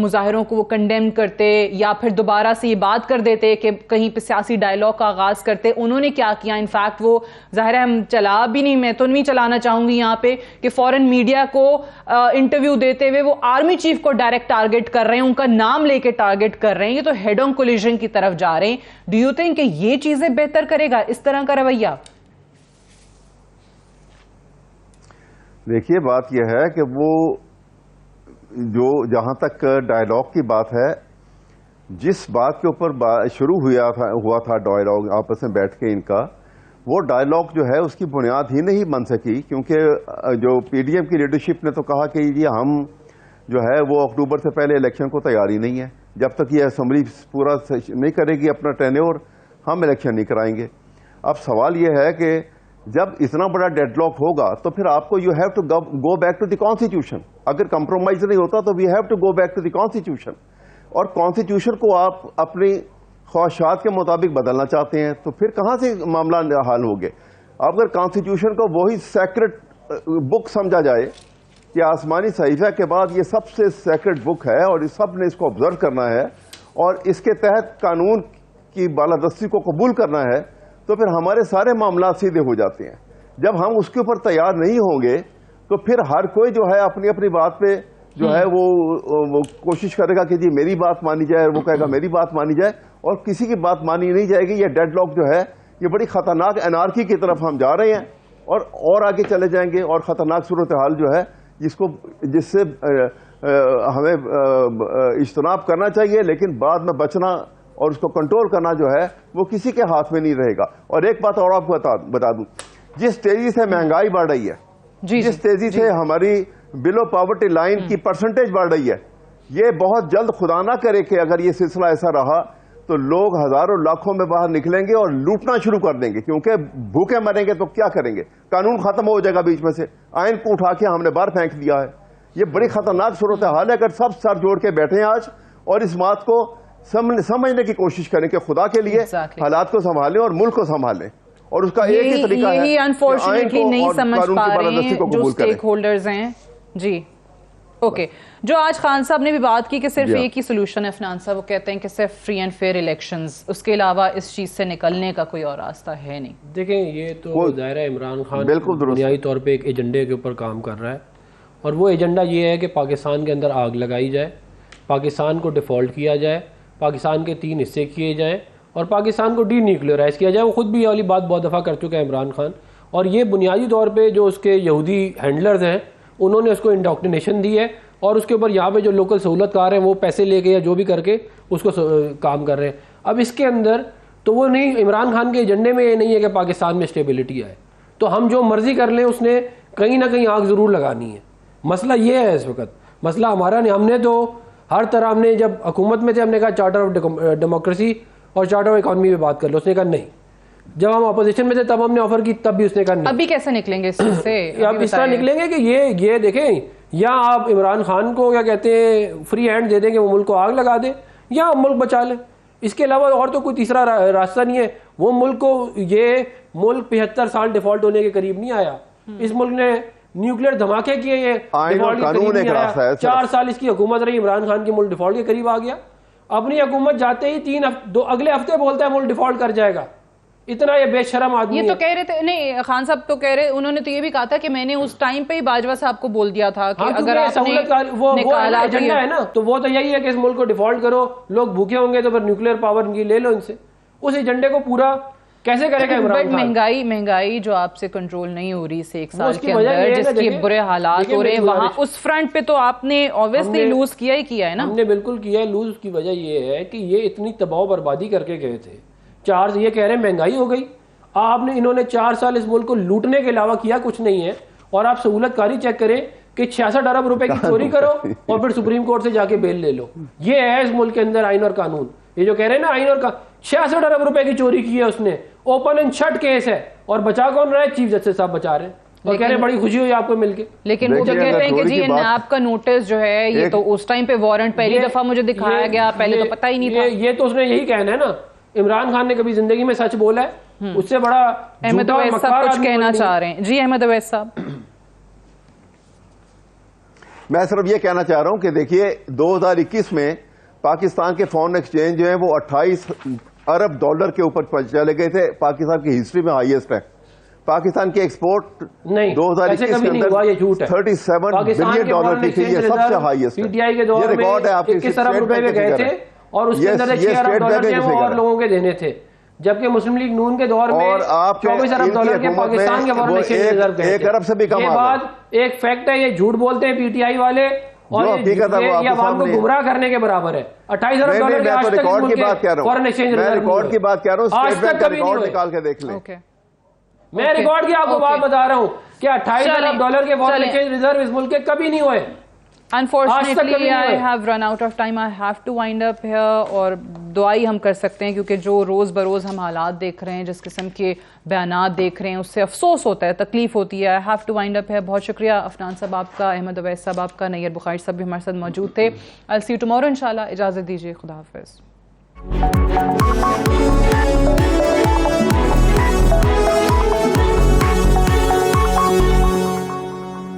مظاہروں کو وہ کنڈیم کرتے یا پھر دوبارہ سے یہ بات کر دیتے کہ کہیں پہ سیاسی ڈائیلاگ کا آغاز کرتے. انہوں نے کیا کیا؟ انفیکٹ وہ ظاہر ہے ہم چلا بھی نہیں, میں تو نہیں چلانا چاہوں گی یہاں پہ کہ فورن میڈیا کو انٹرویو دیتے ہوئے وہ آرمی چیف کو ڈائریکٹ ٹارگٹ کر رہے ہیں, ان کا نام لے کے ٹارگٹ کر رہے ہیں. یہ تو ہیڈ آن کولیجن کی طرف جا رہے ہیں. ڈو یو تھنک کہ یہ چیزیں بہتر کرے گا اس طرح کا رویہ؟
دیکھیے بات یہ ہے کہ وہ جو جہاں تک ڈائیلاگ کی بات ہے, جس بات کے اوپر شروع ہوا تھا ڈائیلاگ آپس میں بیٹھ کے ان کا, وہ ڈائیلاگ جو ہے اس کی بنیاد ہی نہیں بن سکی, کیونکہ جو پی ڈی ایم کی لیڈرشپ نے تو کہا کہ یہ ہم جو ہے وہ اکتوبر سے پہلے الیکشن کو تیاری نہیں ہے, جب تک یہ اسمبلی پورا نہیں کرے گی اپنا ٹینیور ہم الیکشن نہیں کرائیں گے. اب سوال یہ ہے کہ جب اتنا بڑا ڈیڈ لاک ہوگا تو پھر آپ کو you have to go back to the constitution. اگر کمپرومائز نہیں ہوتا تو we have to go back to the constitution, اور کانسٹیٹیوشن کو آپ اپنی خواہشات کے مطابق بدلنا چاہتے ہیں تو پھر کہاں سے معاملہ حل ہوگے. اگر کانسٹیٹیوشن کو وہی سیکرٹ بک سمجھا جائے کہ آسمانی صحیفہ کے بعد یہ سب سے سیکرٹ بک ہے اور سب نے اس کو آبزرو کرنا ہے اور اس کے تحت قانون کی بالادستی کو قبول کرنا ہے, تو پھر ہمارے سارے معاملات سیدھے ہو جاتے ہیں. جب ہم اس کے اوپر تیار نہیں ہوں گے تو پھر ہر کوئی جو ہے اپنی اپنی بات پہ جو ہے وہ کوشش کرے گا کہ جی میری بات مانی جائے, اور وہ کہے گا میری بات مانی جائے, اور کسی کی بات مانی نہیں جائے گی. یہ ڈیڈ لاک جو ہے یہ بڑی خطرناک انارکی کی طرف ہم جا رہے ہیں, اور آگے چلے جائیں گے, اور خطرناک صورتحال جو ہے جس سے ہمیں اجتناب کرنا چاہیے, لیکن بعد میں بچنا اور اس کو کنٹرول کرنا جو ہے وہ کسی کے ہاتھ میں نہیں رہے گا. اور ایک بات اور آپ کو بتا دوں, جس تیزی سے مہنگائی بڑھ رہی ہے, جس تیزی سے ہماری بلو پاورٹی لائن کی پرسنٹیج بڑھ رہی ہے, یہ بہت جلد خدا نہ کرے کہ اگر یہ سلسلہ ایسا رہا تو لوگ ہزاروں لاکھوں میں باہر نکلیں گے اور لوٹنا شروع کر دیں گے, کیونکہ بھوکے مریں گے تو کیا کریں گے, قانون ختم ہو جائے گا بیچ میں سے, آئین کو اٹھا کے ہم نے باہر پھینک دیا ہے. یہ بڑی خطرناک صورتحال ہے. اگر سب سر جوڑ کے بیٹھے ہیں آج اور اس بات کو سمجھنے کی کوشش کریں کہ خدا کے لیے حالات کو سنبھالیں اور ملک کو سنبھالیں, اور اس کا ایک ہی طریقہ ہے
یہی انفارچونیٹلی نہیں سمجھ پا رہے ہیں جو اسٹیک ہولڈرز ہیں. جی اوکے, جو آج خان صاحب نے بھی بات کی کہ صرف ایک ہی سلوشن ہے افنان صاحب, وہ کہتے ہیں کہ صرف فری اینڈ فیئر الیکشنز, اس کے علاوہ اس چیز سے نکلنے کا کوئی اور راستہ ہے نہیں.
دیکھیں یہ تو ظاہر ہے عمران خان بنیادی طور پہ ایک ایجنڈے کے اوپر کام کر رہا ہے, اور وہ ایجنڈا یہ ہے کہ پاکستان کے اندر آگ لگائی جائے, پاکستان کو ڈیفالٹ کیا جائے, پاکستان کے 3 حصے کیے جائیں, اور پاکستان کو ڈی نیوکلیئرائز کیا جائے. وہ خود بھی یہ والی بات بہت دفعہ کر چکا ہے عمران خان, اور یہ بنیادی طور پہ جو اس کے یہودی ہینڈلرز ہیں انہوں نے اس کو انڈوکٹرینیشن دی ہے, اور اس کے اوپر یہاں پہ جو لوکل سہولت کار ہیں وہ پیسے لے کے یا جو بھی کر کے اس کو کام کر رہے ہیں. اب اس کے اندر تو وہ نہیں, عمران خان کے ایجنڈے میں یہ نہیں ہے کہ پاکستان میں اسٹیبلٹی آئے, تو ہم جو مرضی کر لیں اس نے کہیں نہ کہیں آگ ضرور لگانی ہے. مسئلہ یہ ہے اس وقت, مسئلہ ہمارا نہیں, ہم نے تو ہر طرح ہم نے جب حکومت میں تھے ہم نے کہا چارٹر آف ڈیموکریسی اور چارٹر آف اکانومی پہ بات کر لو, اس نے کہا نہیں. جب ہم اپوزیشن میں تھے تب ہم نے آفر کی, تب بھی اس نے کہا نہیں.
ابھی کیسے نکلیں گے اس سے؟
اب اس طرح نکلیں گے کہ یہ دیکھیں, یا آپ عمران خان کو کیا کہتے ہیں فری ہینڈ دے دیں کہ وہ ملک کو آگ لگا دیں, یا ملک بچا لیں. اس کے علاوہ اور تو کوئی تیسرا راستہ نہیں ہے. وہ ملک کو, یہ ملک 75 سال ڈیفالٹ ہونے کے قریب نہیں آیا. اس ملک نے نیوکلیر دھماکے کیے, یہ ڈیفالٹ کے قریب نہیں آیا. 4 سال اس کی حکومت رہی عمران خان کی, ملک ڈیفالٹ کے قریب آ گیا. اپنی حکومت جاتے ہی اگلے ہفتے بولتا ہے ملک ڈیفالٹ کر جائے گا. اتنا یہ بے شرم آدمی.
یہ تو کہہ رہے تھے, نہیں خان صاحب تو کہہ رہے, انہوں نے تو یہ بھی کہا تھا کہ میں نے اس ٹائم پہ ہی باجوہ صاحب کو بول دیا تھا کہ اگر آپ نے
وہ ایجنڈا ہے نا, تو وہ تو یہی ہے کہ اس ملک کو ڈیفالٹ کرو, لوگ بھوکے ہوں گے تو پھر نیوکلیر پاور ان کی لے لو ان سے. اس ایجنڈے کو پورا کیسے کرے گا عمران خان؟
مہنگائی جو آپ سے کنٹرول نہیں ہو رہی اس 1 سال کے اندر, جس کے برے حالات ہو رہے ہیں وہاں, اس فرنٹ پہ تو آپ نے اوبویسلی لوز کیا ہی کیا ہے نا.
ہم نے بالکل کیا ہے لوز. کی وجہ یہ ہے کہ یہ اتنی تباہ و بربادی کر کے گئے تھے. یہ کہہ رہے ہیں مہنگائی ہو گئی. انہوں نے 4 سال اس ملک کو لوٹنے کے علاوہ کیا کچھ نہیں ہے. اور آپ سہولت کاری چیک کریں کہ 66 ارب روپے کی چوری کرو اور پھر سپریم کورٹ سے جا کے بیل لے لو. یہ ہے اس ملک کے اندر آئین اور قانون. یہ جو کہہ رہے ہیں نا آئین اور 66 ارب روپے کی چوری کی ہے اس نے, اوپن اینڈ شٹ کیس ہے, اور بچا کون رہا ہے؟ چیف جسٹس صاحب بچا رہے ہیں. اور کہہ رہے ہیں بڑی خوشی ہوئی آپ کو مل کے.
لیکن وہ جو کہتے ہیں کہ جی نیب کا نوٹس جو ہے یہ تو اس ٹائم پہ وارنٹ پہلی دفعہ مجھے دکھایا گیا, پہلے تو پتہ ہی نہیں تھا.
یہ تو اس نے یہی کہنا ہے نا, عمران خان نے کبھی زندگی میں سچ بولا ہے؟ اس سے بڑا
احمد اویس صاحب کچھ کہنا چاہ رہے ہیں. جی احمد اویس صاحب.
میں صرف یہ کہنا چاہ رہا ہوں کہ دیکھیے 2021 میں پاکستان کے فارن ایکسچینج جو ہیں وہ 28 ارب ڈالر کے اوپر چلے گئے تھے. پاکستان کی ہسٹری میں ہائیسٹ ہے. پاکستان کی ایکسپورٹ 2021 کے اندر 37 بلین ڈالر کی تھی, یہ سب سے ہائیسٹ ہے.
پی ٹی آئی کے دور
یہ ریکارڈ ہے آپ کی.
21 ارب روپے میں گئے تھے اور اس کے اندر 6 ارب ڈالر کے وہ اور لوگوں کے دینے تھے, جبکہ مسلم لیگ نون کے دور میں 24 ارب ڈالر کے پاکستان کے فارن ایکسچینج ریزرو گئے.
1 ارب سے بھی کم.
یہ بات ایک فیکٹ ہے, یہ جھوٹ بولتے ہیں پی ٹی آئی والے, اور یہ عوام کو گمراہ کرنے کے برابر ہے. 28 ارب ڈالر کے آج تک
ریکارڈ کی بات کہہ رہا ہوں,
فارن ایکسچینج
میں
ریزرو
ریکارڈ کی بات کہہ رہا ہوں.
آج تک کبھی
ریکارڈ نکال کے دیکھ لیں.
میں ریکارڈ کی آپ کو بات بتا رہا ہوں کہ 28 ارب ڈالر کے فارن ایکسچینج ریزرو اس ملک کے کبھی نہیں ہوئے.
Unfortunately, I have run out of time. I have to wind up here. اور دعائی ہم کر سکتے ہیں کیونکہ جو روز بروز ہم حالات دیکھ رہے ہیں, جس قسم کے بیانات دیکھ رہے ہیں, اس سے افسوس ہوتا ہے, تکلیف ہوتی ہے. I have to wind up here. بہت شکریہ عفنان صاحب آپ کا, احمد اویس صاحب آپ کا, نیر بخاری صاحب بھی ہمارے ساتھ موجود تھے. I'll see you tomorrow انشاءاللہ. اجازت دیجیے, خدا حافظ.